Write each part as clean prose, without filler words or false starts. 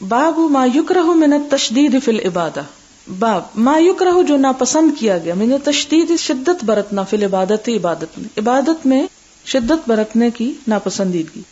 باب ما یکرہ من التشدید فی العبادہ، باب ما یکرہ جو ناپسند کیا گیا، من التشدید شدت برتنا، فی العبادت عبادت میں، عبادت میں شدت برتنے کی ناپسندیدگی.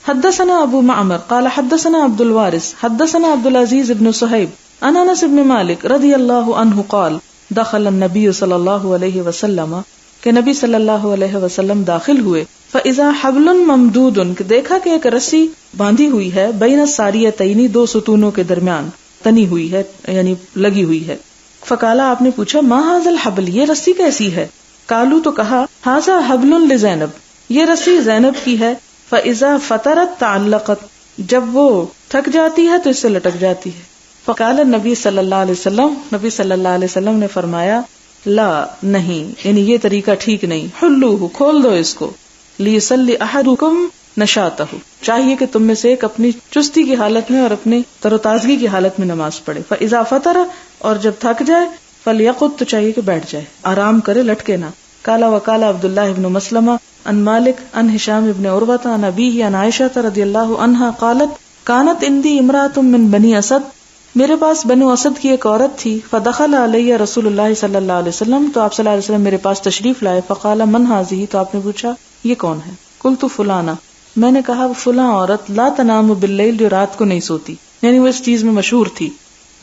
حدثنا ابو معمر قال حدثنا عبد الوارث حدثنا عبد العزيز بن صہیب عن انس بن مالک رضی اللہ عنہ قال دخل النبی صلی اللہ علیہ وسلم کہ نبی صلی اللہ علیہ وسلم داخل ہوئے. فاذا حبل ممدود کہ دیکھا کہ ایک رسی باندھی ہوئی ہے، بین الساریتین دو ستونوں کے درمیان، تنی ہوئی ہے یعنی لگی ہوئی ہے. فقالا آپ نے پوچھا ما ھذا الحبل یہ رسی کیسی ہے؟ قالو تو کہا ھذا حبل لزینب یہ رسی زینب کی ہے. فاذا فترت تعلقت جب وہ تھک جاتی ہے تو اس سے لٹک جاتی ہے. فقال النبی صلی اللہ علیہ وسلم نبی صلی اللہ علیہ وسلم نے فرمایا لا نہیں یعنی یہ طریقہ ٹھیک نہیں، حلوہ کھول دو اس کو، لیصلی احدکم نشاطہ چاہیے کہ تم میں سے ایک اپنی چستی کی حالت میں اور اپنی تر و تازگی کی حالت میں نماز پڑھے. فاذا فتر اور جب تھک جائے، فلیقعد تو چاہیے کہ بیٹھ جائے، آرام کرے، لٹکے نہ. قال وقال عبداللہ ابن مسلمہ عن مالک عن ہشام ابن عروہ عن ابیہ عن عائشہ رضی اللہ عنہا قالت کانت عندی امرأۃ من بنی اسد میرے پاس بنو اسد کی ایک عورت تھی. فدخل علیہ رسول اللہ صلی اللہ علیہ وسلم تو آپ صلی اللہ علیہ وسلم میرے پاس تشریف لائے. فقال من ہذہ تو آپ نے پوچھا یہ کون ہے؟ قلت فلانا میں نے کہا فلاں عورت لا تنام باللیل جو رات کو نہیں سوتی، یعنی وہ اس چیز میں مشہور تھی.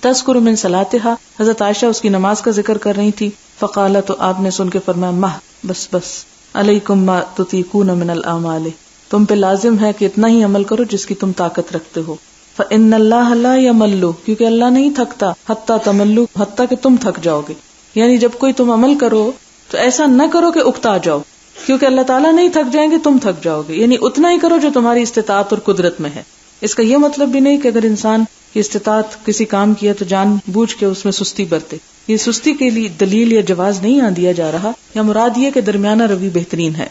تذکر من صلاتها حضرت عائشہ اس کی نماز کا ذکر کر رہی تھی. فقال تو آپ نے سن کے فرمایا مہ بس بس علیکم ما تطیقون من الاعمال تم پہ لازم ہے کہ اتنا ہی عمل کرو جس کی تم طاقت رکھتے ہو. فإن اللہ لا یمل کیونکہ اللہ نہیں تھکتا، حتی تملو حتی کہ تم تھک جاؤ گے. یعنی جب کوئی تم عمل کرو تو ایسا نہ کرو کہ اکتا جاؤ، کیونکہ اللہ تعالیٰ نہیں تھک جائیں گے، تم تھک جاؤ گے. یعنی اتنا ہی کرو جو تمہاری استطاعت اور قدرت میں ہے. اس کا یہ مطلب بھی نہیں کہ اگر انسان کی استطاعت کسی کام کی ہے تو جان بوجھ کے اس میں سستی برتے. یہ سستی کے لیے دلیل یا جواز نہیں دیا جا رہا، یا مراد یہ کہ درمیانہ روی بہترین ہے.